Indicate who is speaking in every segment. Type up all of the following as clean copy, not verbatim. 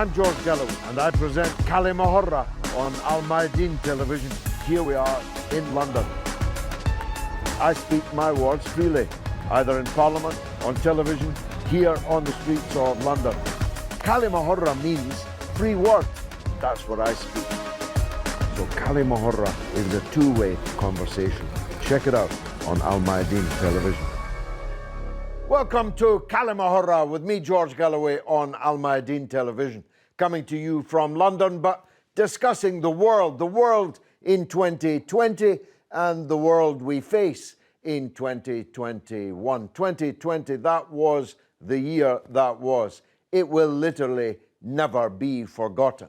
Speaker 1: I'm George Galloway, and I present Kalima Horra on Al Mayadeen television. Here we are in London. I speak my words freely, either in Parliament, on television, here on the streets of London. Kalima Horra means free word. That's what I speak. So Kalima Horra is a two-way conversation. Check it out on Al Mayadeen television. Welcome to Kalima Horra with me, George Galloway, on Al Mayadeen television. Coming to you from London, but discussing the world in 2020 and the world we face in 2021. 2020, that was the year that was. It will literally never be forgotten.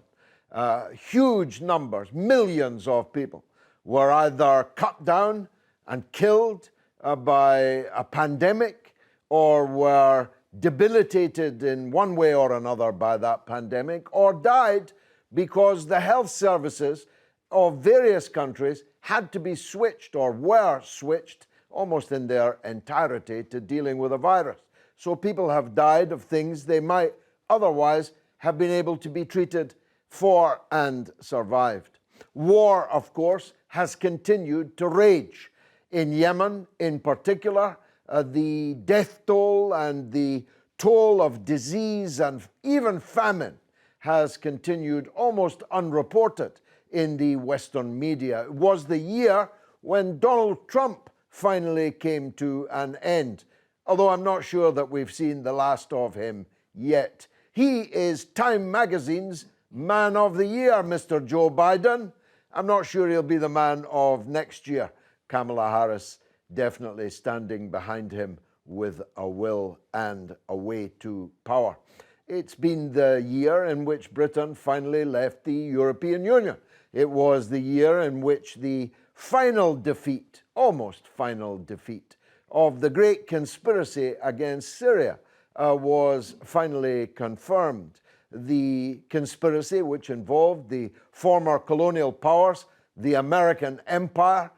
Speaker 1: Huge numbers, millions of people were either cut down and killed by a pandemic, or were debilitated in one way or another by that pandemic, or died because the health services of various countries had to be switched or were switched almost in their entirety to dealing with a virus. So people have died of things they might otherwise have been able to be treated for and survived. War, of course, has continued to rage. In Yemen, in particular, the death toll and the toll of disease and even famine has continued almost unreported in the Western media. It was the year when Donald Trump finally came to an end, although I'm not sure that we've seen the last of him yet. He is Time Magazine's Man of the Year, Mr. Joe Biden. I'm not sure he'll be the man of next year. Kamala Harris definitely standing behind him with a will and a way to power. It's been the year in which Britain finally left the European Union. It was the year in which the final defeat, almost final defeat, of the great conspiracy against Syria was finally confirmed. The conspiracy, which involved the former colonial powers, the American empire,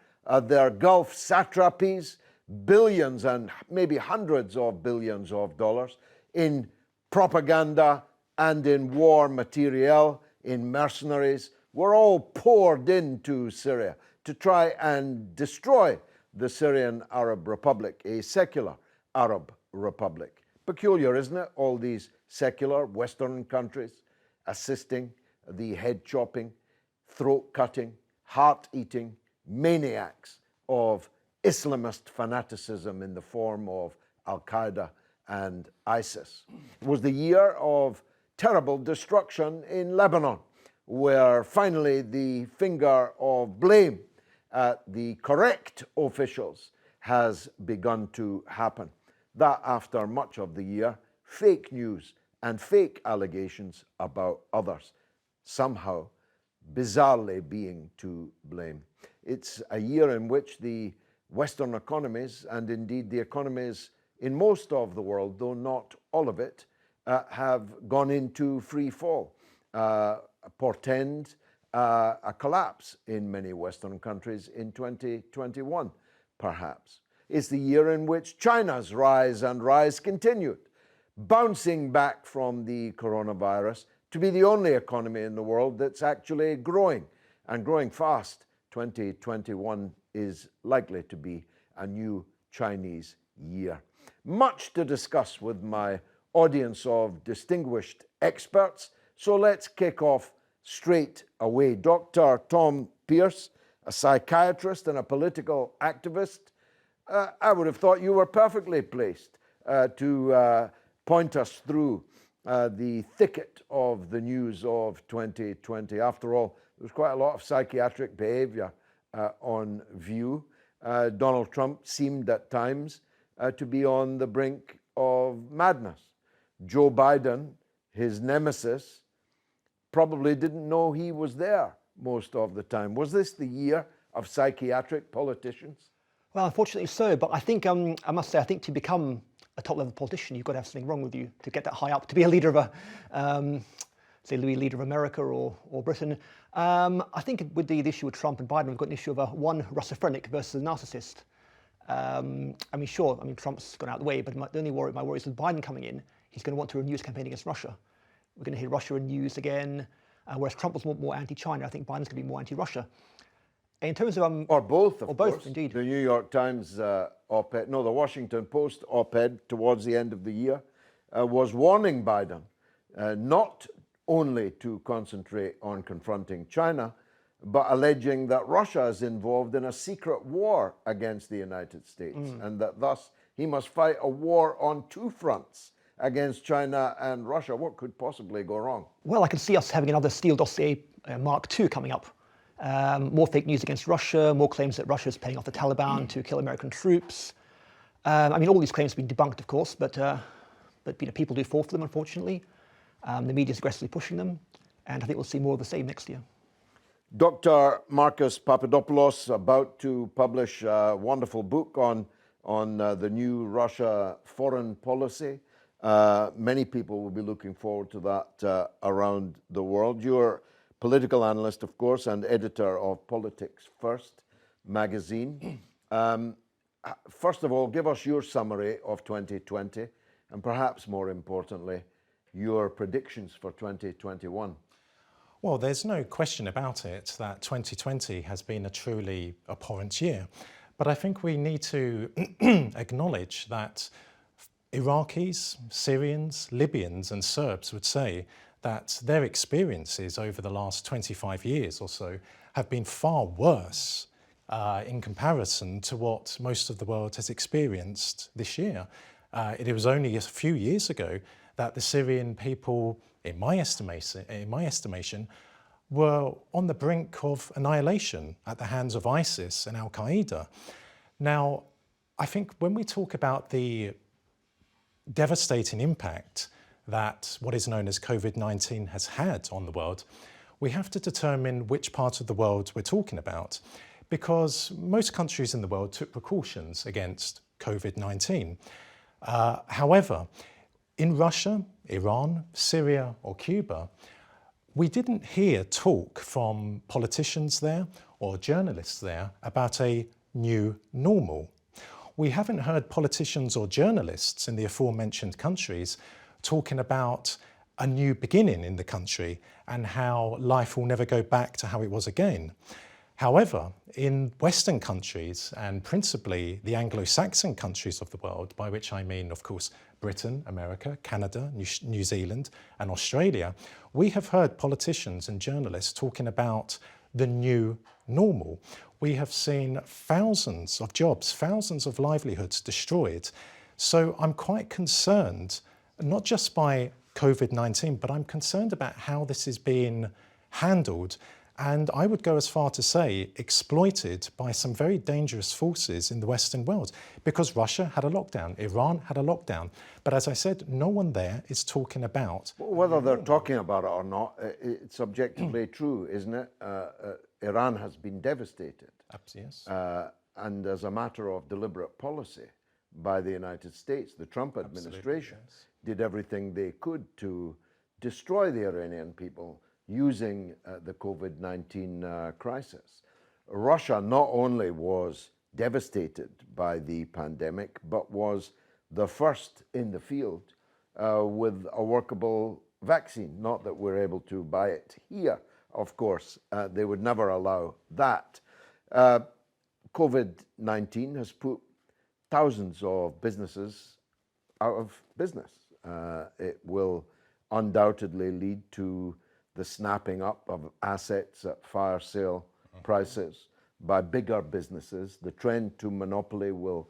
Speaker 1: their Gulf satrapies, billions and maybe hundreds of billions of dollars in propaganda and in war materiel, in mercenaries, were all poured into Syria to try and destroy the Syrian Arab Republic, a secular Arab republic. Peculiar, isn't it? All these secular Western countries assisting the head-chopping, throat-cutting, heart-eating maniacs of Islamist fanaticism in the form of Al-Qaeda and ISIS. It was the year of terrible destruction in Lebanon, where finally the finger of blame at the correct officials has begun to happen. That after much of the year, fake news and fake allegations about others somehow bizarrely being to blame. It's a year in which the Western economies, and indeed the economies in most of the world, though not all of it, have gone into free fall, portend a collapse in many Western countries in 2021, perhaps. It's the year in which China's rise continued, bouncing back from the coronavirus to be the only economy in the world that's actually growing, and growing fast. 2021 is likely to be a new Chinese year. Much to discuss with my audience of distinguished experts, so let's kick off straight away. Dr. Tom Piers, a psychiatrist and a political activist, I would have thought you were perfectly placed to point us through the thicket of the news of 2020. After all, there was quite a lot of psychiatric behavior on view. Donald Trump seemed at times to be on the brink of madness. Joe Biden, his nemesis, probably didn't know he was there most of the time. Was this the year of psychiatric politicians?
Speaker 2: Well, unfortunately so, but I think, I must say, I think to become a top-level politician, you've got to have something wrong with you to get that high up, to be a leader of a, say, leader of America or Britain. I think with the issue with Trump and Biden, we've got an issue of one Russophrenic versus a narcissist. Trump's gone out of the way, but my worry is with Biden coming in, he's going to want to renew his campaign against Russia. we're going to hear Russia in news again. Whereas Trump was more anti-China, I think Biden's going to be more anti-Russia. In terms of
Speaker 1: or both, of
Speaker 2: both,
Speaker 1: course.
Speaker 2: indeed.
Speaker 1: The New York Times op-ed, no, the Washington Post op-ed towards the end of the year was warning Biden not only to concentrate on confronting China, but alleging that Russia is involved in a secret war against the United States, and that thus he must fight a war on two fronts against China and Russia. What could possibly go wrong?
Speaker 2: Well, I can see us having another Steele dossier Mark II coming up. More fake news against Russia, more claims that Russia is paying off the Taliban to kill American troops. I mean, all these claims have been debunked, of course, but people do fall for them, unfortunately. The media is aggressively pushing them, and I think we'll see more of the same next year.
Speaker 1: Dr. Marcus Papadopoulos about to publish a wonderful book on the new Russia foreign policy. Many people will be looking forward to that around the world. You're political analyst, of course, and editor of Politics First magazine. First of all, give us your summary of 2020, and perhaps more importantly, your predictions for 2021.
Speaker 3: Well, there's no question about it that 2020 has been a truly abhorrent year. But I think we need to acknowledge that Iraqis, Syrians, Libyans and Serbs would say that their experiences over the last 25 years or so have been far worse in comparison to what most of the world has experienced this year. It was only a few years ago that the Syrian people, in my estimation, were on the brink of annihilation at the hands of ISIS and Al-Qaeda. Now, I think when we talk about the devastating impact that what is known as COVID-19 has had on the world, we have to determine which part of the world we're talking about, because most countries in the world took precautions against COVID-19. However, in Russia, Iran, Syria or Cuba, we didn't hear talk from politicians there or journalists there about a new normal. We haven't heard politicians or journalists in the aforementioned countries talking about a new beginning in the country and how life will never go back to how it was again. However, in Western countries, and principally the Anglo-Saxon countries of the world, by which I mean, of course, Britain, America, Canada, New Zealand, and Australia, we have heard politicians and journalists talking about the new normal. We have seen thousands of jobs, thousands of livelihoods destroyed. So I'm quite concerned, not just by COVID-19, but I'm concerned about how this is being handled. And I would go as far to say exploited by some very dangerous forces in the Western world, because Russia had a lockdown, Iran had a lockdown. But as I said, no one there is talking about...
Speaker 1: Whether they're talking about it or not, it's objectively true, isn't it? Iran has been devastated.
Speaker 3: Yes.
Speaker 1: And as a matter of deliberate policy by the United States, the Trump administration did everything they could to destroy the Iranian people using the COVID-19 crisis. Russia not only was devastated by the pandemic, but was the first in the field with a workable vaccine. Not that we're able to buy it here, of course. They would never allow that. COVID-19 has put thousands of businesses out of business. It will undoubtedly lead to the snapping up of assets at fire sale prices by bigger businesses. The trend to monopoly will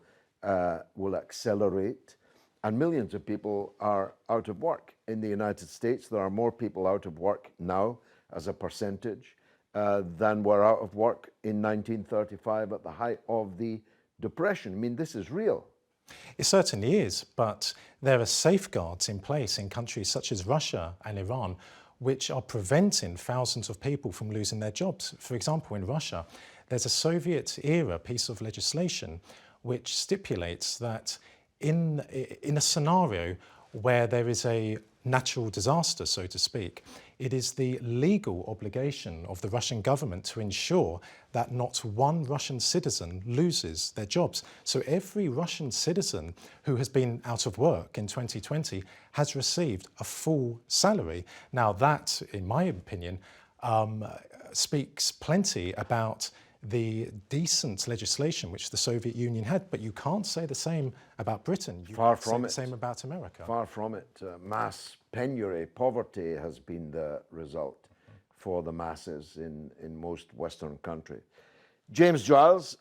Speaker 1: accelerate, and millions of people are out of work. In the United States, there are more people out of work now as a percentage than were out of work in 1935 at the height of the Depression. I mean, this is real.
Speaker 3: It certainly is, but there are safeguards in place in countries such as Russia and Iran which are preventing thousands of people from losing their jobs. For example, in Russia, there's a Soviet-era piece of legislation which stipulates that in a scenario where there is a natural disaster, so to speak, it is the legal obligation of the Russian government to ensure that not one Russian citizen loses their jobs. So every Russian citizen who has been out of work in 2020 has received a full salary. Now that, in my opinion, speaks plenty about the decent legislation which the Soviet Union had, but you can't say the same about Britain. You
Speaker 1: Far
Speaker 3: can't say
Speaker 1: from
Speaker 3: the
Speaker 1: it.
Speaker 3: same about America.
Speaker 1: Far from it. Mass penury, poverty has been the result for the masses in most Western countries. James Giles,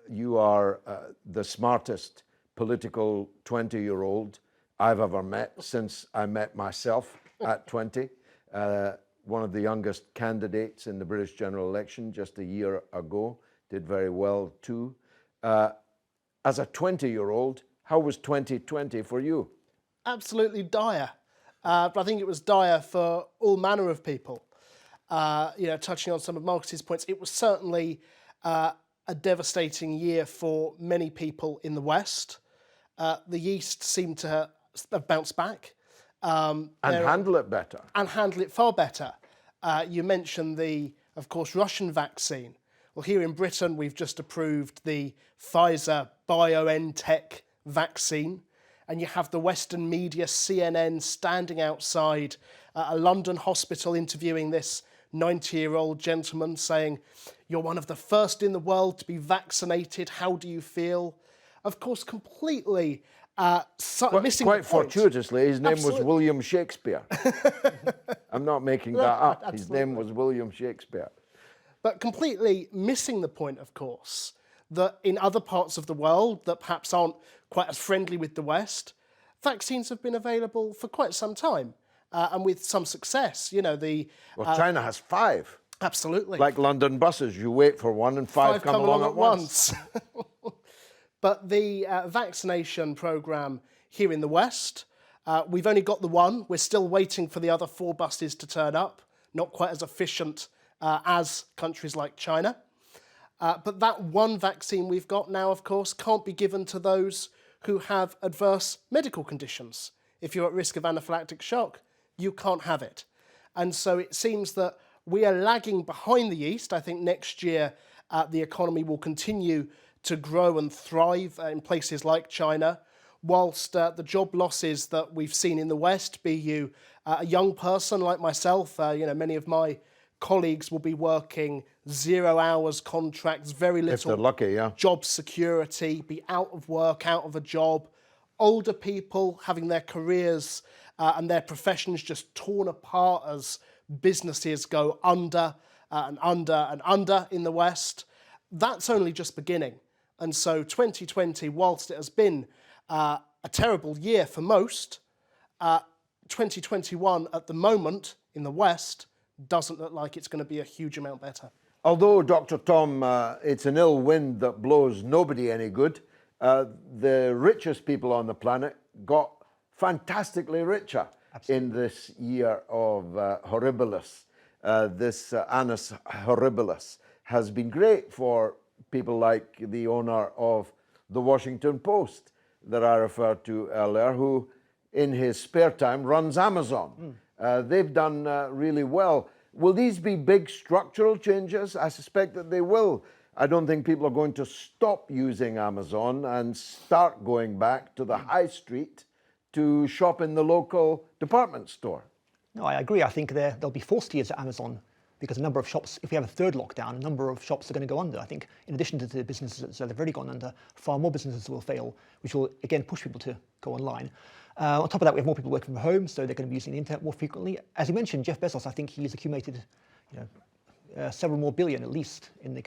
Speaker 1: you are the smartest political 20-year-old I've ever met since I met myself at 20. One of the youngest candidates in the British general election just a year ago, did very well too. As a 20-year-old, how was 2020 for you?
Speaker 4: Absolutely dire. But I think it was dire for all manner of people. Touching on some of Marcus's points, it was certainly a devastating year for many people in the West. The East seemed to have bounced back.
Speaker 1: And handle it better.
Speaker 4: And handle it far better. You mentioned of course, Russian vaccine. Well, here in Britain, we've just approved the Pfizer BioNTech vaccine. And you have the Western media, CNN, standing outside a London hospital interviewing this 90-year-old gentleman saying, "You're one of the first in the world to be vaccinated. How do you feel?" Of course, completely missing
Speaker 1: quite
Speaker 4: the point.
Speaker 1: fortuitously, his name
Speaker 4: Absolutely.
Speaker 1: was William Shakespeare. I'm not making that up. His
Speaker 4: Absolutely.
Speaker 1: name was William Shakespeare.
Speaker 4: But completely missing the point, of course, that in other parts of the world that perhaps aren't quite as friendly with the West, vaccines have been available for quite some time and with some success.
Speaker 1: Well, China has 5.
Speaker 4: Absolutely.
Speaker 1: Like London buses, you wait for one and 5 come along at once.
Speaker 4: But the vaccination programme here in the West, we've only got the one. We're still waiting for the other 4 buses to turn up. Not quite as efficient as countries like China. But that one vaccine we've got now, of course, can't be given to those who have adverse medical conditions. If you're at risk of anaphylactic shock, you can't have it. And so it seems that we are lagging behind the East. I think next year the economy will continue to grow and thrive in places like China, whilst the job losses that we've seen in the West, be you a young person like myself, many of my colleagues will be working 0 hours contracts, very little
Speaker 1: If they're lucky, yeah.
Speaker 4: job security, be out of work, out of a job. Older people having their careers and their professions just torn apart as businesses go under and under and under in the West. That's only just beginning. And so 2020, whilst it has been a terrible year for most, 2021 at the moment in the West doesn't look like it's going to be a huge amount better.
Speaker 1: Although, Dr. Tom, it's an ill wind that blows nobody any good, the richest people on the planet got fantastically richer. Absolutely. In this year of horribilis. This annus horribilis has been great for people like the owner of the Washington Post that I referred to earlier, who in his spare time runs Amazon. They've done really well. Will these be big structural changes? I suspect that they will. I don't think people are going to stop using Amazon and start going back to the high street to shop in the local department store.
Speaker 2: No, I agree. I think they'll be forced to use Amazon because a number of shops, if we have a third lockdown, a number of shops are going to go under. I think in addition to the businesses that have already gone under, far more businesses will fail, which will again push people to go online. On top of that, we have more people working from home, so they're going to be using the internet more frequently. As you mentioned, Jeff Bezos, I think he's accumulated several more billion at least in the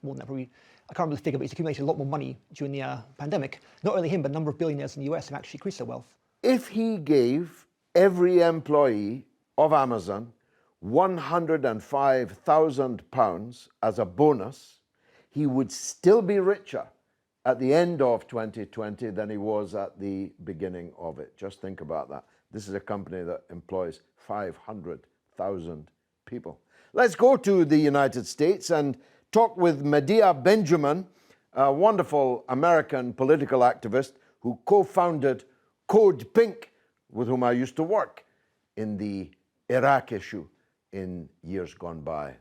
Speaker 2: more than that probably. I can't remember the figure, but he's accumulated a lot more money during the pandemic. Not only him, but a number of billionaires in the US have actually increased their wealth.
Speaker 1: If he gave every employee of Amazon £105,000 as a bonus, he would still be richer at the end of 2020 than he was at the beginning of it. Just think about that. This is a company that employs 500,000 people. Let's go to the United States and talk with Medea Benjamin, a wonderful American political activist who co-founded Code Pink, with whom I used to work in the Iraq issue in years gone by.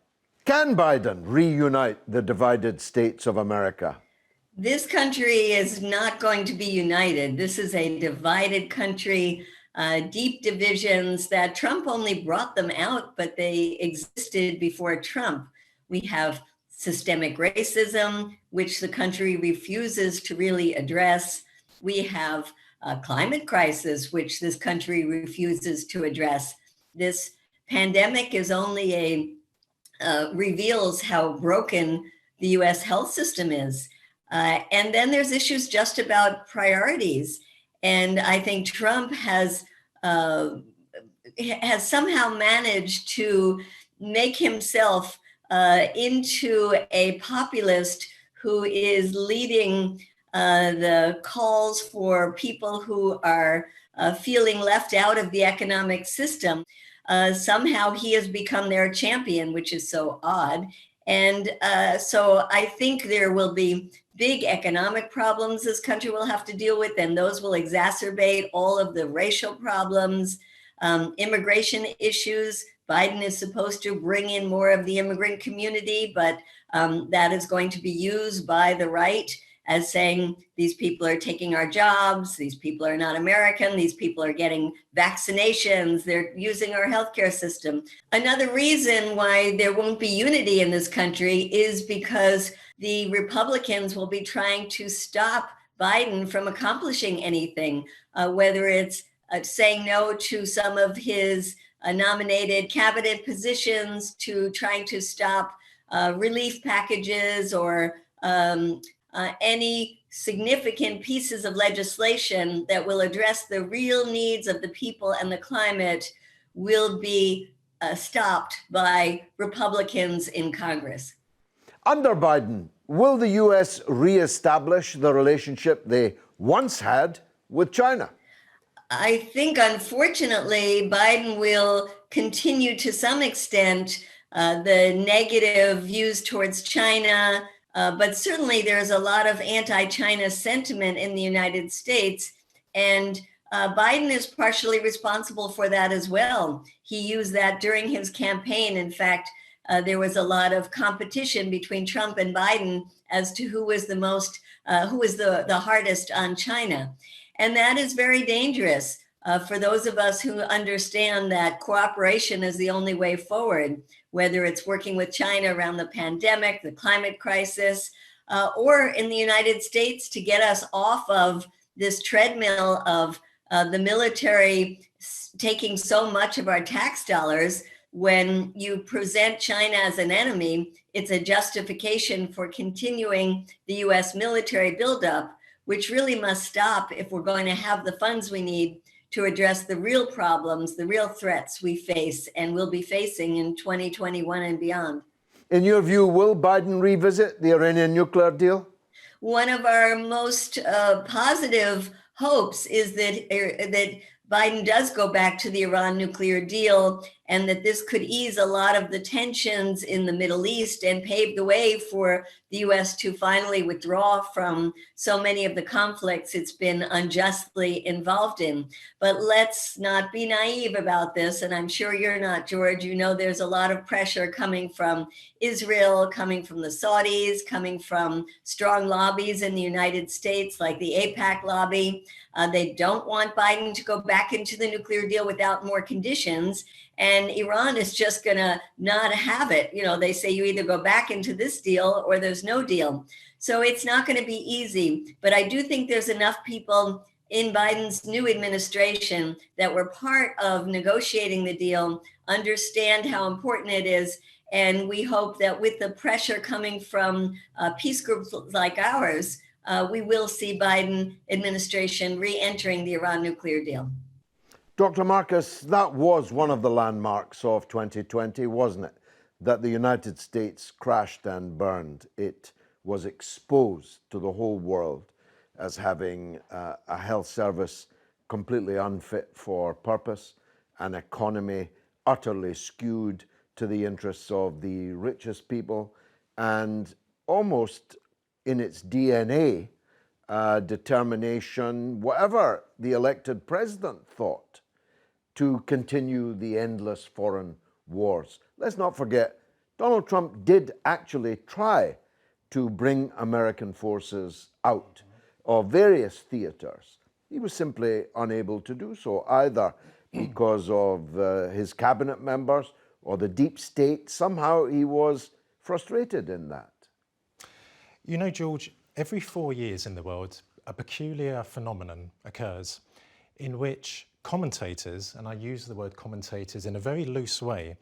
Speaker 1: Can Biden reunite the divided states of America?
Speaker 5: This country is not going to be united. This is a divided country, deep divisions that Trump only brought them out, but they existed before Trump. We have systemic racism, which the country refuses to really address. We have a climate crisis, which this country refuses to address. This pandemic is only reveals how broken the US health system is. And then there's issues just about priorities. And I think Trump has somehow managed to make himself into a populist who is leading the calls for people who are feeling left out of the economic system. Somehow he has become their champion, which is so odd. And so I think there will be big economic problems this country will have to deal with, and those will exacerbate all of the racial problems, immigration issues. Biden is supposed to bring in more of the immigrant community, but that is going to be used by the right as saying these people are taking our jobs, these people are not American, these people are getting vaccinations, they're using our healthcare system. Another reason why there won't be unity in this country is because the Republicans will be trying to stop Biden from accomplishing anything, whether it's saying no to some of his nominated cabinet positions, to trying to stop relief packages or any significant pieces of legislation that will address the real needs of the people and the climate will be stopped by Republicans in Congress.
Speaker 1: Under Biden, will the US reestablish the relationship they once had with China?
Speaker 5: I think, unfortunately, Biden will continue to some extent the negative views towards China, but certainly there's a lot of anti-China sentiment in the United States, and Biden is partially responsible for that as well. He used that during his campaign. In fact, there was a lot of competition between Trump and Biden as to who was the hardest on China. And that is very dangerous for those of us who understand that cooperation is the only way forward, whether it's working with China around the pandemic, the climate crisis, or in the United States to get us off of this treadmill of the military taking so much of our tax dollars. When you present China as an enemy, it's a justification for continuing the US military buildup, which really must stop if we're going to have the funds we need to address the real problems, the real threats we face and will be facing in 2021 and beyond.
Speaker 1: In your view, will Biden revisit the Iranian nuclear deal?
Speaker 5: One of our most positive hopes is that Biden does go back to the Iran nuclear deal, and that this could ease a lot of the tensions in the Middle East and pave the way for the US to finally withdraw from so many of the conflicts it's been unjustly involved in. But let's not be naive about this, and I'm sure you're not, George. You know there's a lot of pressure coming from Israel, coming from the Saudis, coming from strong lobbies in the United States, like the AIPAC lobby. They don't want Biden to go back into the nuclear deal without more conditions. And Iran is just going to not have it. You know, they say you either go back into this deal or there's no deal. So it's not going to be easy. But I do think there's enough people in Biden's new administration that were part of negotiating the deal, understand how important it is. And we hope that with the pressure coming from peace groups like ours, we will see Biden administration re-entering the Iran nuclear deal.
Speaker 1: Dr. Marcus, that was one of the landmarks of 2020, wasn't it? That the United States crashed and burned. It was exposed to the whole world as having a health service completely unfit for purpose, an economy utterly skewed to the interests of the richest people, and almost in its DNA, determination, whatever the elected president thought, to continue the endless foreign wars. Let's not forget, Donald Trump did actually try to bring American forces out of various theaters. He was simply unable to do so, either because of his cabinet members or the deep state. Somehow he was frustrated in that.
Speaker 3: You know, George, every 4 years in the world, a peculiar phenomenon occurs in which commentators, and I use the word commentators in a very loose way,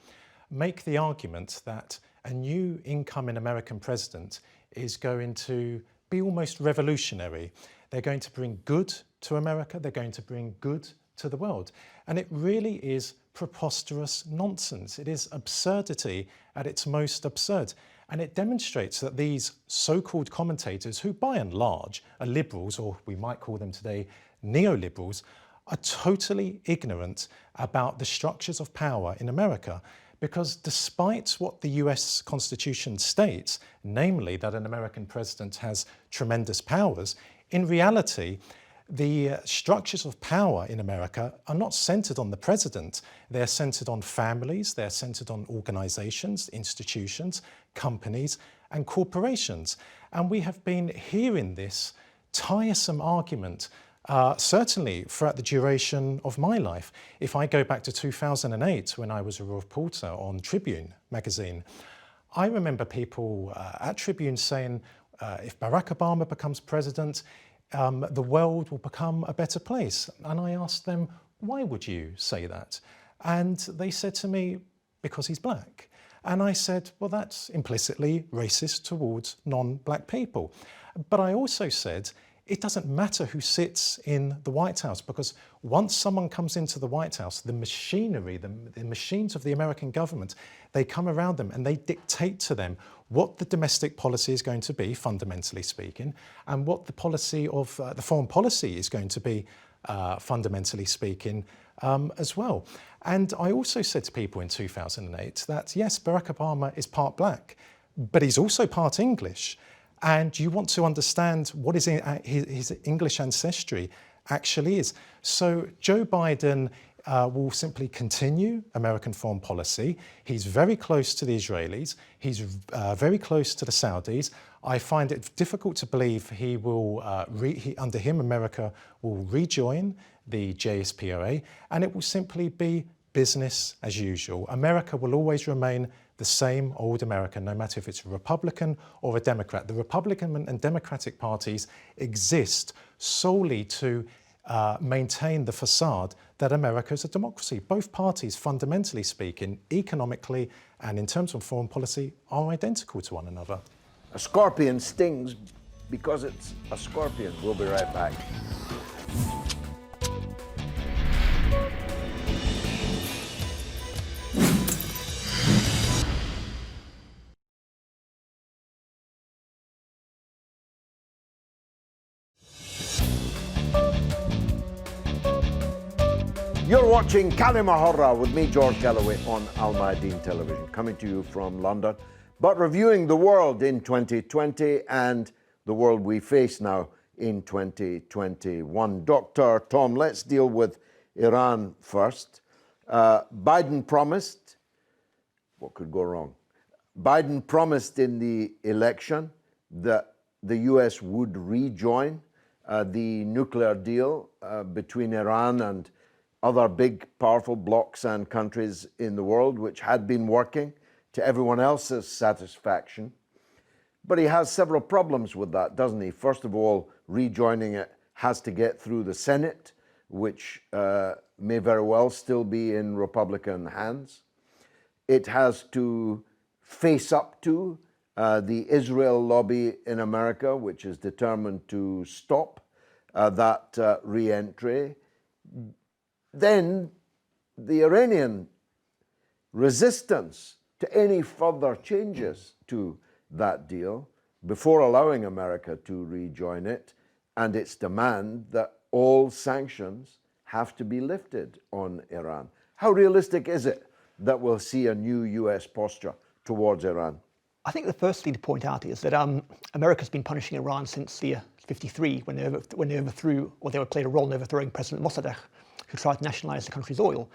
Speaker 3: make the argument that a new incoming American president is going to be almost revolutionary. They're going to bring good to America, they're going to bring good to the world. And it really is preposterous nonsense. It is absurdity at its most absurd. And it demonstrates that these so-called commentators, who by and large are liberals, or we might call them today neoliberals, are totally ignorant about the structures of power in America. Because despite what the US Constitution states, namely that an American president has tremendous powers, in reality, the structures of power in America are not centered on the president. They're centered on families, they're centered on organizations, institutions, companies, and corporations. And we have been hearing this tiresome argument certainly throughout the duration of my life. If I go back to 2008, when I was a reporter on Tribune magazine, I remember people at Tribune saying, if Barack Obama becomes president, the world will become a better place. And I asked them, why would you say that? And they said to me, because he's black. And I said, well, that's implicitly racist towards non-black people. But I also said, it doesn't matter who sits in the White House, because once someone comes into the White House, the machinery, the machines of the American government, they come around them and they dictate to them what the domestic policy is going to be, fundamentally speaking, and what the policy of the foreign policy is going to be, fundamentally speaking, as well. And I also said to people in 2008 that, yes, Barack Obama is part black, but he's also part English. And you want to understand what his English ancestry actually is. So Joe Biden will simply continue American foreign policy. He's very close to the Israelis. He's very close to the Saudis. I find it difficult to believe he will, under him, America will rejoin the JSPOA, and it will simply be business as usual. America will always remain the same old America, no matter if it's a Republican or a Democrat. The Republican and Democratic parties exist solely to maintain the facade that America is a democracy. Both parties, fundamentally speaking, economically and in terms of foreign policy, are identical to one another.
Speaker 1: A scorpion stings because it's a scorpion. We'll be right back. You're watching Kalima Horra with me, George Galloway, on Al Mayadeen Television, coming to you from London, but reviewing the world in 2020 and the world we face now in 2021. Dr. Tom, let's deal with Iran first. Biden promised, what could go wrong? Biden promised in the election that the US would rejoin the nuclear deal between Iran and other big, powerful blocs and countries in the world, which had been working to everyone else's satisfaction. But he has several problems with that, doesn't he? First of all, rejoining it has to get through the Senate, which may very well still be in Republican hands. It has to face up to the Israel lobby in America, which is determined to stop that re-entry. Then the Iranian resistance to any further changes to that deal before allowing America to rejoin it, and its demand that all sanctions have to be lifted on Iran. How realistic is it that we'll see a new US posture towards Iran?
Speaker 2: I think the first thing to point out is that America's been punishing Iran since the 1953 when they overthrew, or they played a role in overthrowing President Mossadegh, to try to nationalize the country's oil.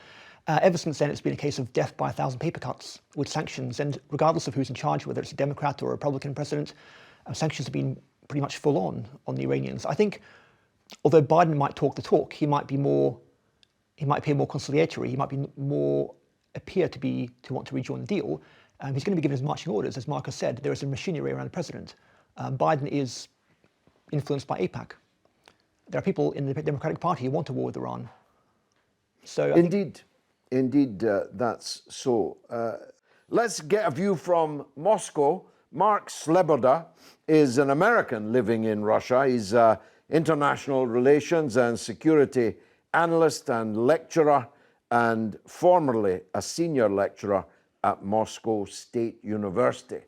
Speaker 2: Ever since then, it's been a case of death by 1,000 paper cuts with sanctions. And regardless of who's in charge, whether it's a Democrat or a Republican president, sanctions have been pretty much full on the Iranians. I think, although Biden might talk the talk, he might appear more conciliatory. He might be more appear to want to rejoin the deal. He's going to be given his marching orders, as Marcus said. There is a machinery around the president. Biden is influenced by AIPAC. There are people in the Democratic Party who want a war with Iran. So
Speaker 1: Indeed, that's so. Let's get a view from Moscow. Mark Sleboda is an American living in Russia. He's an international relations and security analyst and lecturer, and formerly a senior lecturer at Moscow State University.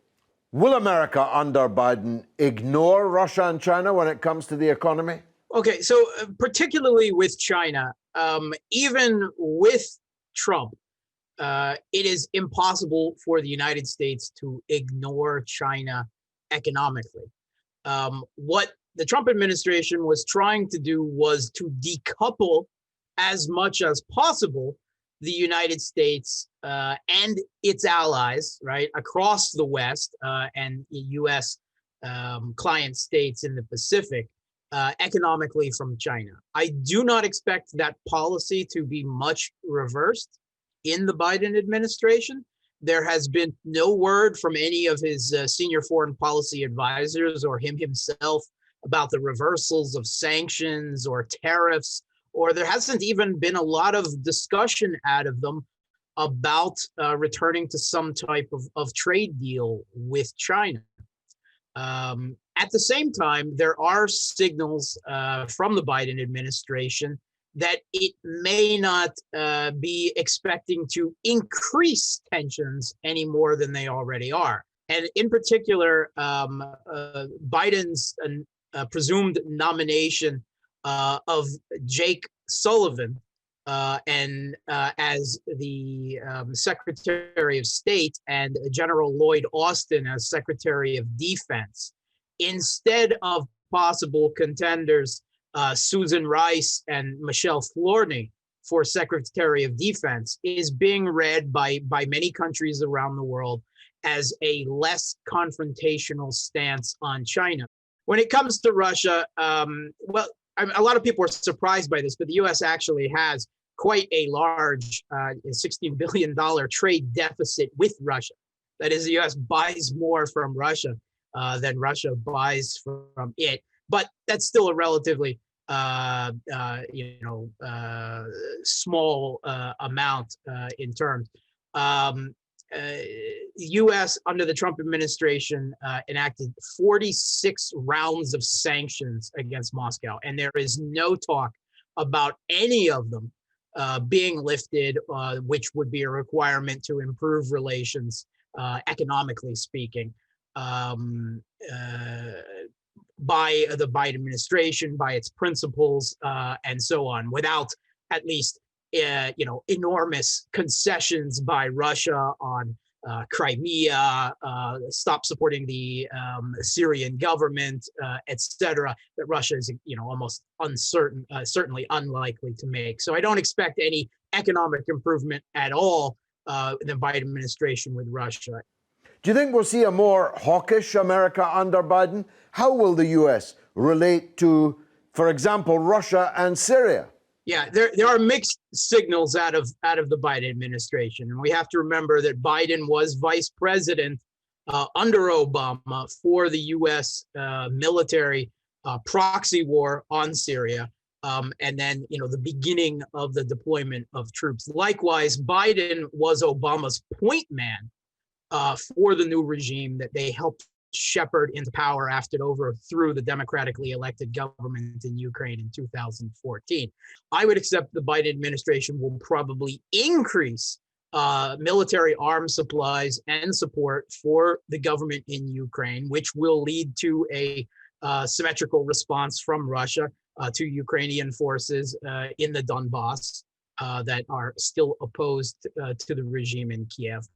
Speaker 1: Will America under Biden ignore Russia and China when it comes to the economy?
Speaker 6: Okay, so particularly with China, even with Trump, it is impossible for the United States to ignore China economically. What the Trump administration was trying to do was to decouple as much as possible the United States and its allies, right, across the West and U.S. Client states in the Pacific economically from China. I do not expect that policy to be much reversed in the Biden administration. There has been no word from any of his senior foreign policy advisors or him himself about the reversals of sanctions or tariffs, or there hasn't even been a lot of discussion out of them about returning to some type of trade deal with China. At the same time, there are signals from the Biden administration that it may not be expecting to increase tensions any more than they already are. And in particular, Biden's presumed nomination of Jake Sullivan as the Secretary of State and General Lloyd Austin as Secretary of Defense, instead of possible contenders Susan Rice and Michelle Flournoy for Secretary of Defense, is being read by many countries around the world as a less confrontational stance on China. When it comes to Russia, a lot of people are surprised by this, but the U.S. actually has quite a large $16 billion trade deficit with Russia. That is, the U.S. buys more from Russia than Russia buys from it. But that's still a relatively small amount in terms. U.S. under the Trump administration enacted 46 rounds of sanctions against Moscow, and there is no talk about any of them being lifted, which would be a requirement to improve relations, economically speaking, by the Biden administration, by its principles, and so on, without at least enormous concessions by Russia on Crimea, stop supporting the Syrian government, etc. That Russia is, almost certainly unlikely to make. So I don't expect any economic improvement at all in the Biden administration with Russia.
Speaker 1: Do you think we'll see a more hawkish America under Biden? How will the U.S. relate to, for example, Russia and Syria?
Speaker 6: Yeah, there are mixed signals out of the Biden administration. And we have to remember that Biden was vice president under Obama for the U.S. military proxy war on Syria. And then, the beginning of the deployment of troops. Likewise, Biden was Obama's point man for the new regime that they helped shepherd into power after it overthrew the democratically elected government in Ukraine in 2014. I would accept the Biden administration will probably increase military arms supplies and support for the government in Ukraine, which will lead to a symmetrical response from Russia to Ukrainian forces in the Donbass that are still opposed to the regime in Kiev.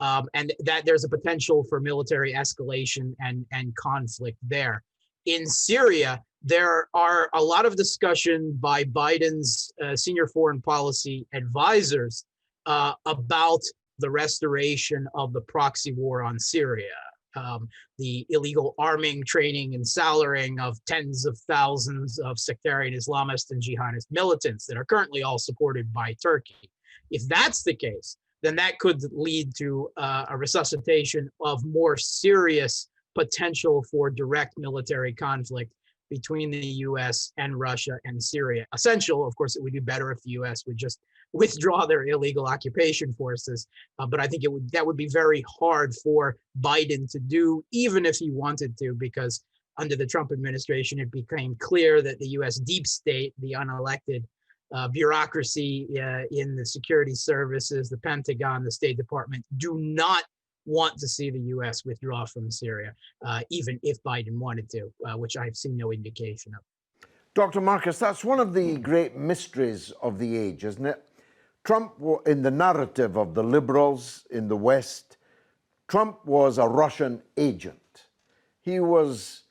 Speaker 6: And that there's a potential for military escalation and conflict there. In Syria, there are a lot of discussion by Biden's senior foreign policy advisors about the restoration of the proxy war on Syria, the illegal arming, training, and salarying of tens of thousands of sectarian Islamist and jihadist militants that are currently all supported by Turkey. If that's the case, then that could lead to a resuscitation of more serious potential for direct military conflict between the US and Russia and Syria. Essential, of course, it would be better if the US would just withdraw their illegal occupation forces. But I think that would be very hard for Biden to do, even if he wanted to, because under the Trump administration, it became clear that the US deep state, the unelected bureaucracy in the security services, the Pentagon, the State Department, do not want to see the US withdraw from Syria, even if Biden wanted to, which I've seen no indication of.
Speaker 1: Dr. Marcus, that's one of the great mysteries of the age, isn't it? Trump, in the narrative of the liberals in the West, Trump was a Russian agent. He was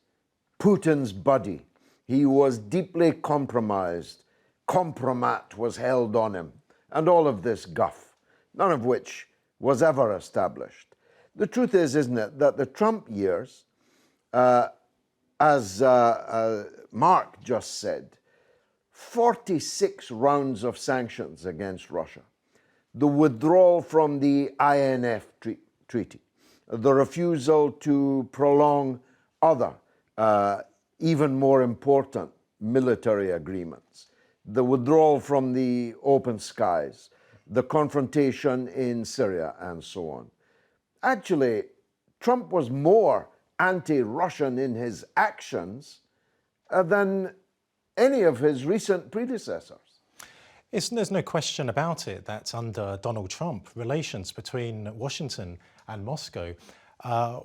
Speaker 1: Putin's buddy. He was deeply compromised. Compromat was held on him, and all of this guff, none of which was ever established. The truth is, isn't it, that the Trump years, as Mark just said, 46 rounds of sanctions against Russia, the withdrawal from the INF treaty, the refusal to prolong other, even more important military agreements, the withdrawal from the open skies, the confrontation in Syria, and so on. Actually, Trump was more anti-Russian in his actions than any of his recent predecessors.
Speaker 3: There's no question about it that under Donald Trump, relations between Washington and Moscow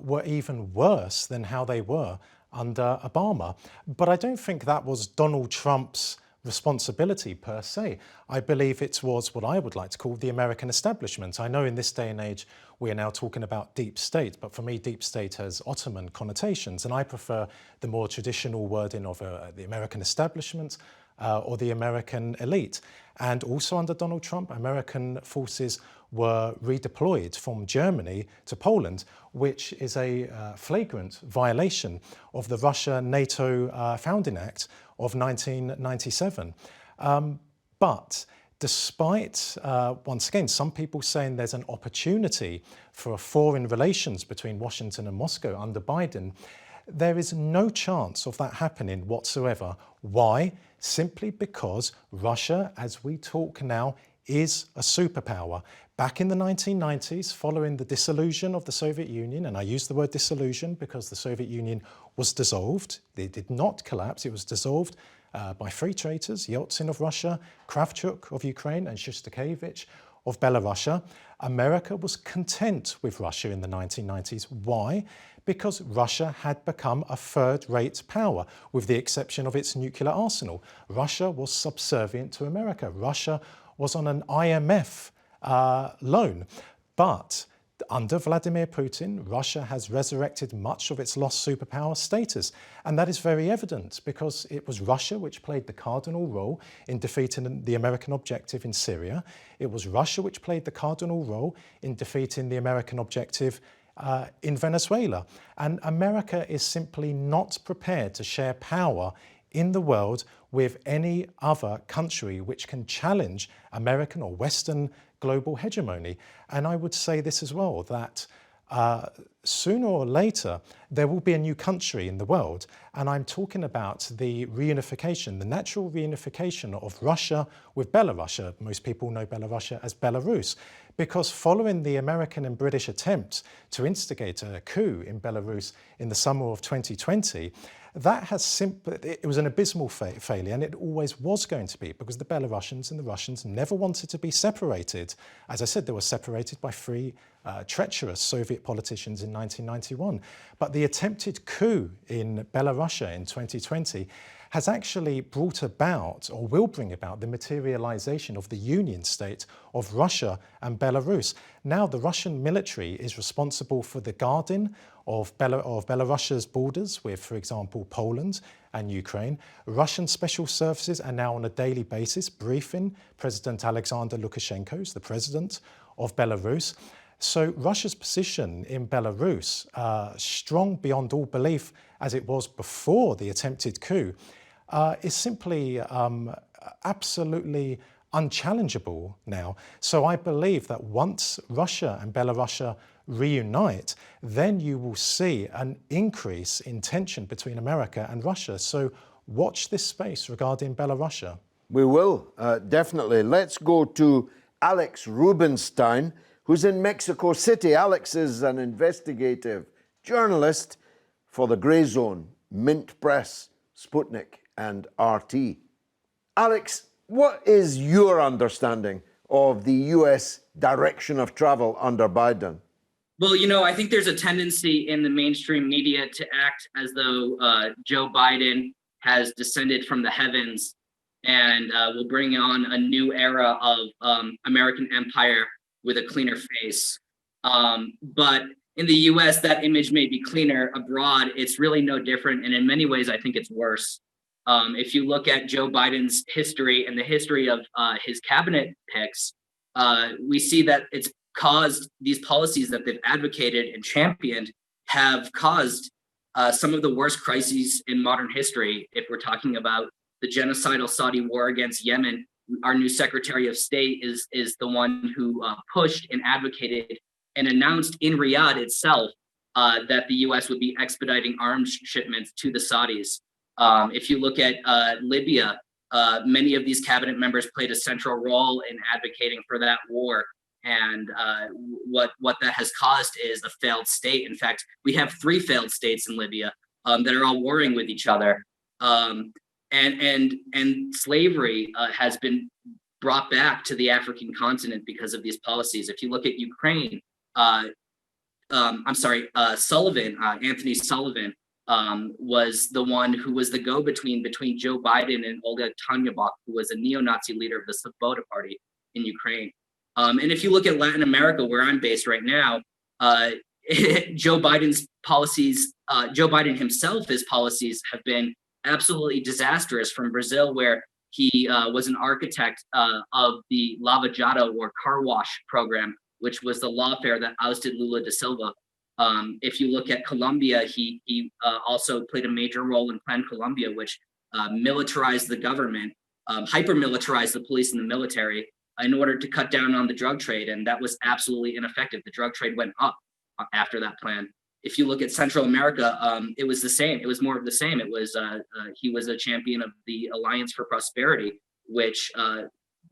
Speaker 3: were even worse than how they were under Obama. But I don't think that was Donald Trump's responsibility per se. I believe it was what I would like to call the American establishment. I know in this day and age we are now talking about deep state, but for me deep state has Ottoman connotations, and I prefer the more traditional wording of the American establishment or the American elite. And also under Donald Trump, American forces were redeployed from Germany to Poland, which is a flagrant violation of the Russia-NATO Founding Act of 1997. But despite, once again, some people saying there's an opportunity for a foreign relations between Washington and Moscow under Biden, there is no chance of that happening whatsoever. Why? Simply because Russia, as we talk now, is a superpower. Back in the 1990s, following the dissolution of the Soviet Union, and I use the word dissolution because the Soviet Union was dissolved, it did not collapse, it was dissolved by free traitors, Yeltsin of Russia, Kravchuk of Ukraine, and Shostakovich of Belarus. America was content with Russia in the 1990s. Why? Because Russia had become a third-rate power, with the exception of its nuclear arsenal. Russia was subservient to America. Russia was on an IMF loan. But under Vladimir Putin, Russia has resurrected much of its lost superpower status. And that is very evident because it was Russia which played the cardinal role in defeating the American objective in Syria. It was Russia which played the cardinal role in defeating the American objective in Venezuela. And America is simply not prepared to share power in the world with any other country which can challenge American or Western global hegemony. And I would say this as well, that sooner or later, there will be a new country in the world. And I'm talking about the reunification, the natural reunification of Russia with Belarus. Most people know Belarus as Belarus, because following the American and British attempt to instigate a coup in Belarus in the summer of 2020, that has it was an abysmal failure, and it always was going to be, because the Belarusians and the Russians never wanted to be separated. As I said, they were separated by three treacherous Soviet politicians in 1991. But the attempted coup in Belarus in 2020 has actually brought about, or will bring about, the materialization of the union state of Russia and Belarus. Now the Russian military is responsible for the guarding of Belarusia's borders with, for example, Poland and Ukraine. Russian special services are now on a daily basis briefing President Alexander Lukashenko, who's the president of Belarus. So Russia's position in Belarus, strong beyond all belief as it was before the attempted coup, is simply absolutely unchallengeable now. So I believe that once Russia and Belarus reunite, then you will see an increase in tension between America and Russia. So watch this space regarding Belarus.
Speaker 1: We will, definitely. Let's go to Alex Rubinstein, who's in Mexico City. Alex is an investigative journalist for the Grey Zone, Mint Press, Sputnik, and RT. Alex, what is your understanding of the US direction of travel under Biden?
Speaker 7: Well, you know, I think there's a tendency in the mainstream media to act as though Joe Biden has descended from the heavens and will bring on a new era of American empire with a cleaner face. But in the US, that image may be cleaner. Abroad, it's really no different. And in many ways, I think it's worse. If you look at Joe Biden's history and the history of his cabinet picks, we see that it's caused these policies that they've advocated and championed have caused some of the worst crises in modern history. If we're talking about the genocidal Saudi war against Yemen, our new Secretary of State is the one who pushed and advocated and announced in Riyadh itself that the US would be expediting arms shipments to the Saudis. If you look at Libya, many of these cabinet members played a central role in advocating for that war. And what that has caused is a failed state. In fact, we have 3 failed states in Libya that are all warring with each other. And slavery has been brought back to the African continent because of these policies. If you look at Ukraine, Sullivan, Anthony Sullivan, was the one who was the go-between between Joe Biden and Olga Tanyabok, who was a neo-Nazi leader of the Sleboda party in Ukraine. And if you look at Latin America, where I'm based right now, Joe Biden's policies, Joe Biden himself, his policies have been absolutely disastrous. From Brazil, where he was an architect of the Lava Jato or car wash program, which was the lawfare that ousted Lula da Silva. If you look at Colombia, he also played a major role in Plan Colombia, which militarized the government, hyper-militarized the police and the military in order to cut down on the drug trade. And that was absolutely ineffective. The drug trade went up after that plan. If you look at Central America, it was the same. It was more of the same. It was he was a champion of the Alliance for Prosperity, which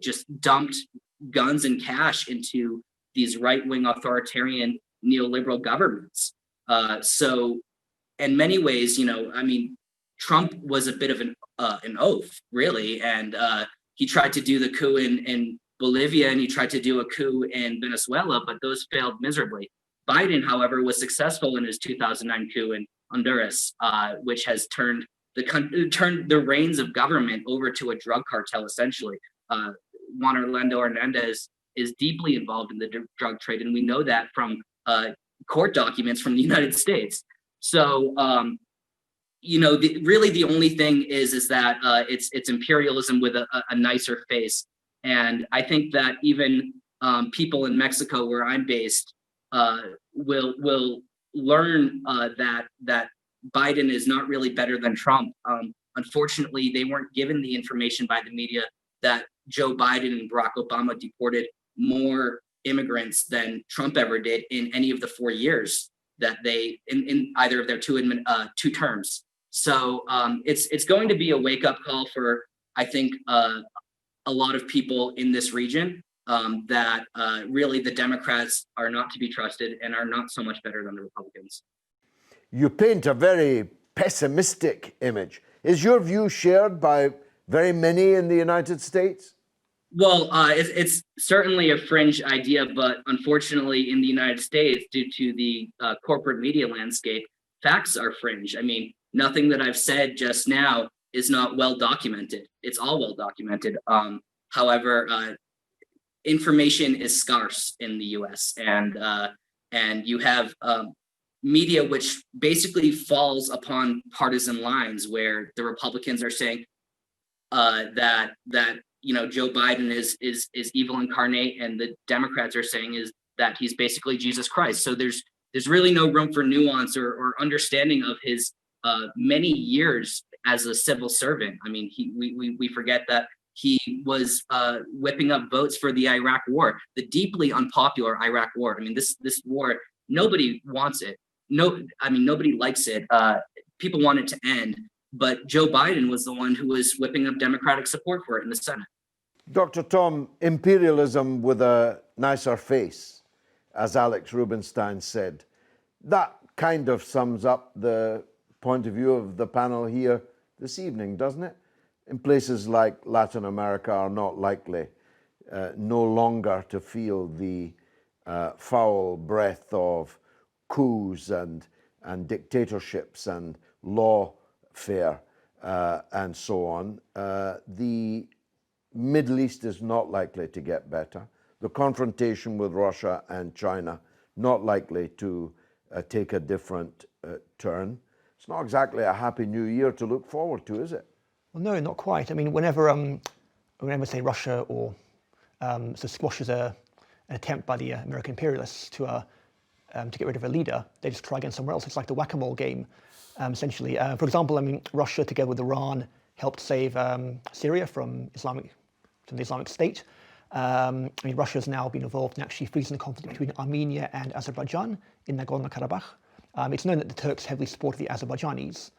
Speaker 7: just dumped guns and cash into these right-wing authoritarian neoliberal governments. So in many ways, you know, I mean, Trump was a bit of an oaf, really. And he tried to do the coup in Bolivia, and he tried to do a coup in Venezuela, but those failed miserably. Biden, however, was successful in his 2009 coup in Honduras, which has turned the reins of government over to a drug cartel, essentially. Juan Orlando Hernandez is deeply involved in the drug trade, and we know that from court documents from the United States. So, you know, really the only thing is that it's imperialism with a nicer face. And I think that even people in Mexico, where I'm based, will learn that Biden is not really better than Trump. Unfortunately, they weren't given the information by the media that Joe Biden and Barack Obama deported more immigrants than Trump ever did in any of the 4 years that they in either of their two terms. So it's going to be a wake-up call for, I think, a lot of people in this region, that really the Democrats are not to be trusted and are not so much better than the Republicans.
Speaker 1: You paint a very pessimistic image. Is your view shared by very many in the United States?
Speaker 7: Well, it's certainly a fringe idea, but unfortunately in the United States, due to the corporate media landscape, facts are fringe. I mean, nothing that I've said just now is not well documented. It's all well documented. However, information is scarce in the US, and you have media which basically falls upon partisan lines, where the Republicans are saying that Joe Biden is evil incarnate, and the Democrats are saying is that he's basically Jesus Christ. So there's really no room for nuance or understanding of his many years as a civil servant. I mean, we forget that he was whipping up votes for the Iraq War, the deeply unpopular Iraq War. I mean, this war, nobody wants it. Nobody likes it. People want it to end. But Joe Biden was the one who was whipping up Democratic support for it in the Senate.
Speaker 1: Dr. Tom, imperialism with a nicer face, as Alex Rubinstein said. That kind of sums up the point of view of the panel here this evening, doesn't it? In places like Latin America are not likely no longer to feel the foul breath of coups and dictatorships and lawfare and so on. The Middle East is not likely to get better. The confrontation with Russia and China not likely to take a different turn. It's not exactly a happy new year to look forward to, is it?
Speaker 2: Well, no, not quite. I mean, whenever say Russia or squashes an attempt by the American imperialists to get rid of a leader, they just try again somewhere else. It's like the whack-a-mole game, essentially. For example, I mean, Russia, together with Iran, helped save Syria from the Islamic State. I mean, Russia has now been involved in actually freezing the conflict between Armenia and Azerbaijan in Nagorno-Karabakh. It's known that the Turks heavily supported the Azerbaijanis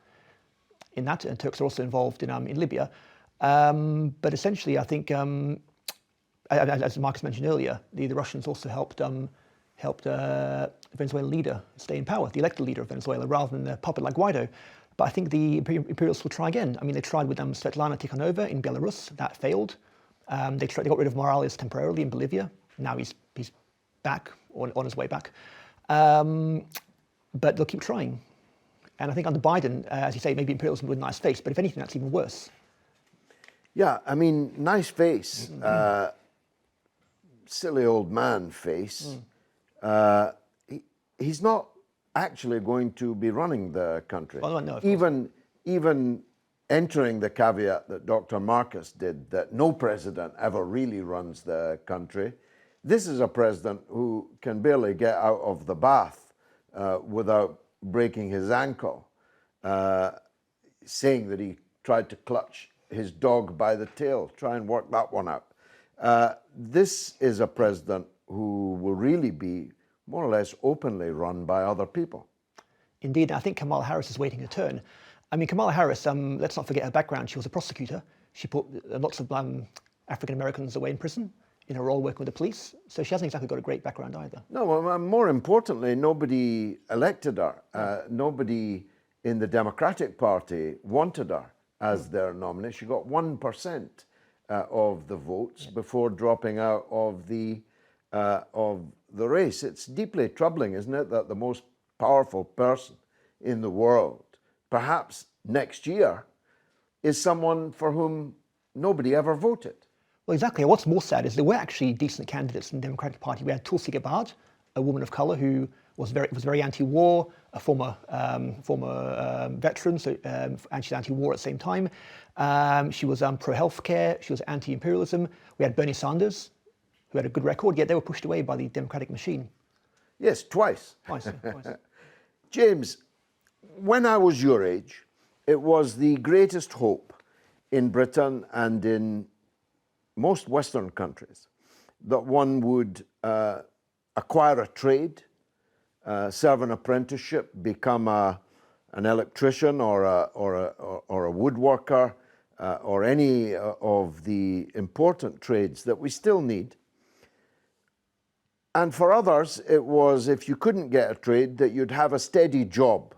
Speaker 2: in that, and Turks are also involved in Libya. But essentially, I think, as Marcus mentioned earlier, the Russians also helped the Venezuelan leader stay in power, the elected leader of Venezuela, rather than a puppet like Guaido. But I think the imperialists will try again. I mean, they tried with Svetlana Tikhanova in Belarus. That failed. They got rid of Morales temporarily in Bolivia. Now he's back, on his way back. But they'll keep trying. And I think under Biden, as you say, maybe imperialism with a nice face, but if anything, that's even worse.
Speaker 1: Yeah, I mean, nice face, silly old man face. He's not actually going to be running the country.
Speaker 2: Well, no,
Speaker 1: even entering the caveat that Dr. Marcus did, that no president ever really runs the country. This is a president who can barely get out of the bath without breaking his ankle, saying that he tried to clutch his dog by the tail, try and work that one out. This is a president who will really be more or less openly run by other people.
Speaker 2: Indeed, I think Kamala Harris is waiting her turn. I mean, Kamala Harris, let's not forget her background. She was a prosecutor. She put lots of African Americans away in prison in her role working with the police. So she hasn't exactly got a great background either.
Speaker 1: No, well, more importantly, nobody elected her. Nobody in the Democratic Party wanted her as their nominee. She got 1% of the votes before dropping out of the race. It's deeply troubling, isn't it, that the most powerful person in the world, perhaps next year, is someone for whom nobody ever voted.
Speaker 2: Well, exactly. What's more sad is there were actually decent candidates in the Democratic Party. We had Tulsi Gabbard, a woman of color who was very anti-war, a former veteran, so and she's anti-war at the same time. She was pro-healthcare. She was anti-imperialism. We had Bernie Sanders, who had a good record, yet they were pushed away by the Democratic machine.
Speaker 1: Yes, twice.
Speaker 2: Twice.
Speaker 1: James, when I was your age, it was the greatest hope in Britain and in most Western countries that one would acquire a trade, serve an apprenticeship, become an electrician or a woodworker or any of the important trades that we still need. And for others, it was if you couldn't get a trade, that you'd have a steady job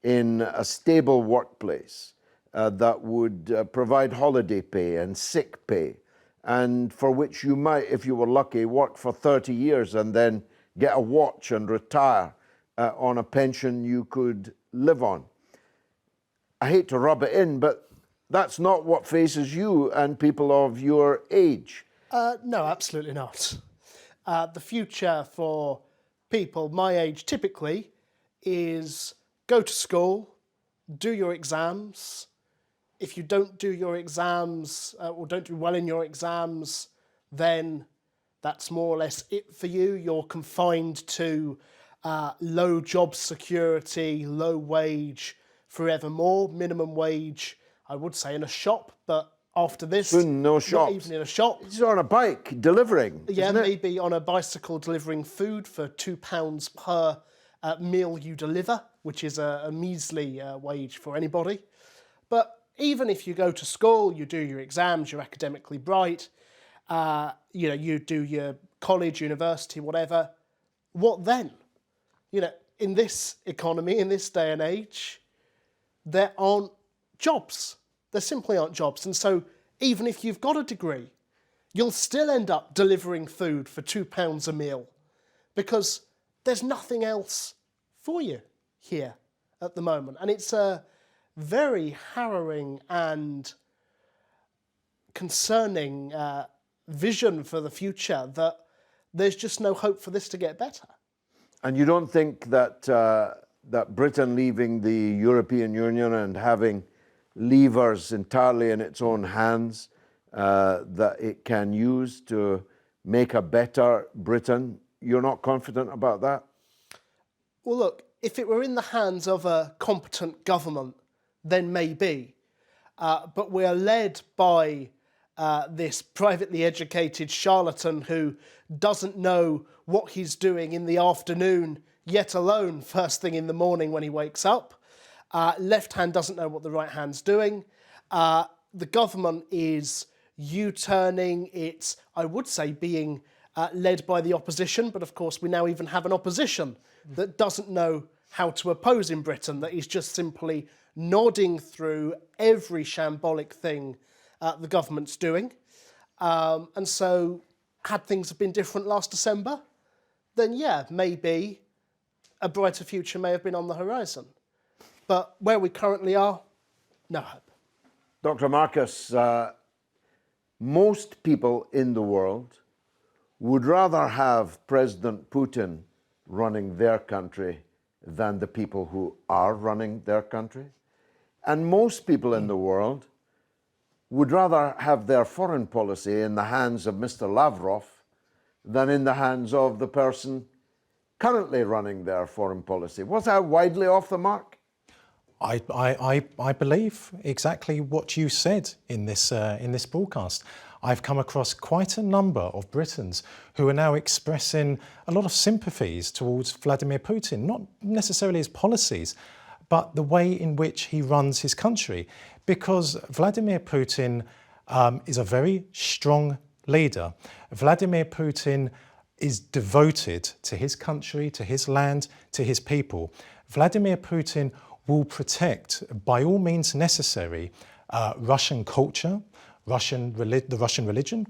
Speaker 1: in a stable workplace that would provide holiday pay and sick pay, and for which you might, if you were lucky, work for 30 years and then get a watch and retire on a pension you could live on. I hate to rub it in, but that's not what faces you and people of your age.
Speaker 4: No, absolutely not. The future for people my age typically is go to school, do your exams. If you don't do your exams or don't do well in your exams, then that's more or less it for you. You're confined to low job security, low wage forevermore, minimum wage, I would say, in a shop, but after this,
Speaker 1: Soon no
Speaker 4: not
Speaker 1: shops.
Speaker 4: even in a shop.
Speaker 1: He's on a bike delivering.
Speaker 4: Yeah,
Speaker 1: isn't it?
Speaker 4: maybe on a bicycle delivering food for £2 per meal you deliver, which is a measly wage for anybody. But even if you go to school, you do your exams, you're academically bright, you do your college, university, whatever, what then? In this economy, in this day and age, there aren't jobs. There simply aren't jobs. And so even if you've got a degree, you'll still end up delivering food for £2 a meal because there's nothing else for you here at the moment. And it's a very harrowing and concerning vision for the future that there's just no hope for this to get better.
Speaker 1: And you don't think that that Britain leaving the European Union and having levers entirely in its own hands that it can use to make a better Britain, you're not confident about that?
Speaker 4: Well, look, if it were in the hands of a competent government, then maybe. But we're led by this privately educated charlatan who doesn't know what he's doing in the afternoon, yet alone first thing in the morning when he wakes up. Left hand doesn't know what the right hand's doing. The government is U-turning. It's, I would say, being led by the opposition. But of course, we now even have an opposition that doesn't know how to oppose in Britain, that is just simply nodding through every shambolic thing the government's doing. And so, had things have been different last December, then yeah, maybe a brighter future may have been on the horizon. But where we currently are, no hope.
Speaker 1: Dr. Marcus, most people in the world would rather have President Putin running their country than the people who are running their country. And most people in the world would rather have their foreign policy in the hands of Mr. Lavrov than in the hands of the person currently running their foreign policy. Was I widely off the mark?
Speaker 3: I believe exactly what you said in this broadcast. I've come across quite a number of Britons who are now expressing a lot of sympathies towards Vladimir Putin, not necessarily his policies, but the way in which he runs his country. Because Vladimir Putin is a very strong leader. Vladimir Putin is devoted to his country, to his land, to his people. Vladimir Putin will protect, by all means necessary, Russian culture, the Russian religion,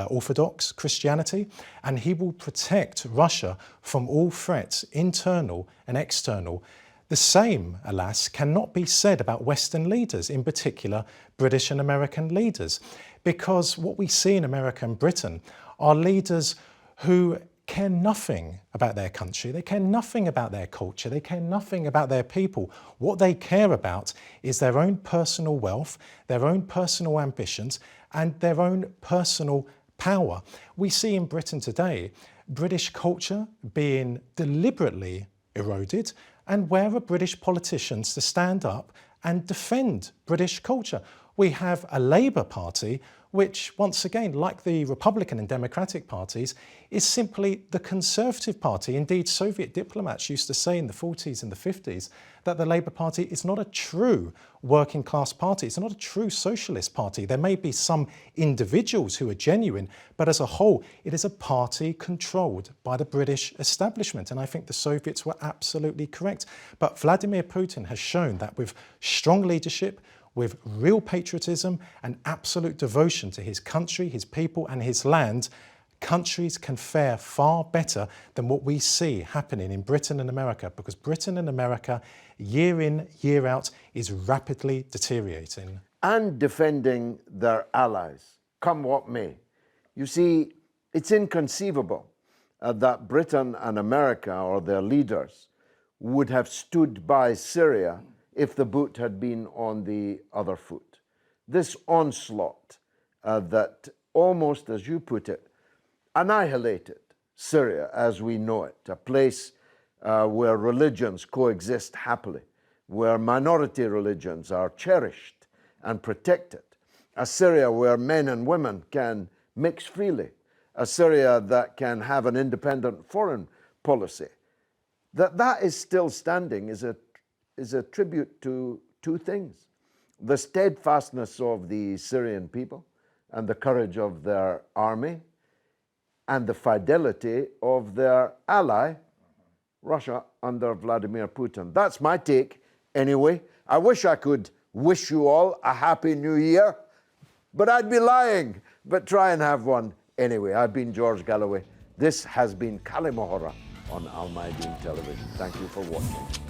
Speaker 3: Orthodox Christianity, and he will protect Russia from all threats, internal and external. The same, alas, cannot be said about Western leaders, in particular British and American leaders, because what we see in America and Britain are leaders who care nothing about their country, they care nothing about their culture, they care nothing about their people. What they care about is their own personal wealth, their own personal ambitions, and their own personal power. We see in Britain today British culture being deliberately eroded, and where are British politicians to stand up and defend British culture? We have a Labour Party which, once again, like the Republican and Democratic parties, is simply the Conservative Party. Indeed, Soviet diplomats used to say in the 40s and the 50s that the Labour Party is not a true working class party. It's not a true socialist party. There may be some individuals who are genuine, but as a whole, it is a party controlled by the British establishment. And I think the Soviets were absolutely correct. But Vladimir Putin has shown that with strong leadership, with real patriotism and absolute devotion to his country, his people and his land, countries can fare far better than what we see happening in Britain and America, because Britain and America, year in, year out, is rapidly deteriorating.
Speaker 1: And defending their allies, come what may. You see, it's inconceivable that Britain and America, or their leaders, would have stood by Syria if the boot had been on the other foot. This onslaught that almost, as you put it, annihilated Syria as we know it, a place where religions coexist happily, where minority religions are cherished and protected, a Syria where men and women can mix freely, a Syria that can have an independent foreign policy. That is still standing is a tribute to two things: the steadfastness of the Syrian people and the courage of their army, and the fidelity of their ally, Russia, under Vladimir Putin. That's my take, anyway. I wish I could wish you all a happy new year, but I'd be lying. But try and have one anyway. I've been George Galloway. This has been Kalima Horra on Al Mayadeen Television. Thank you for watching.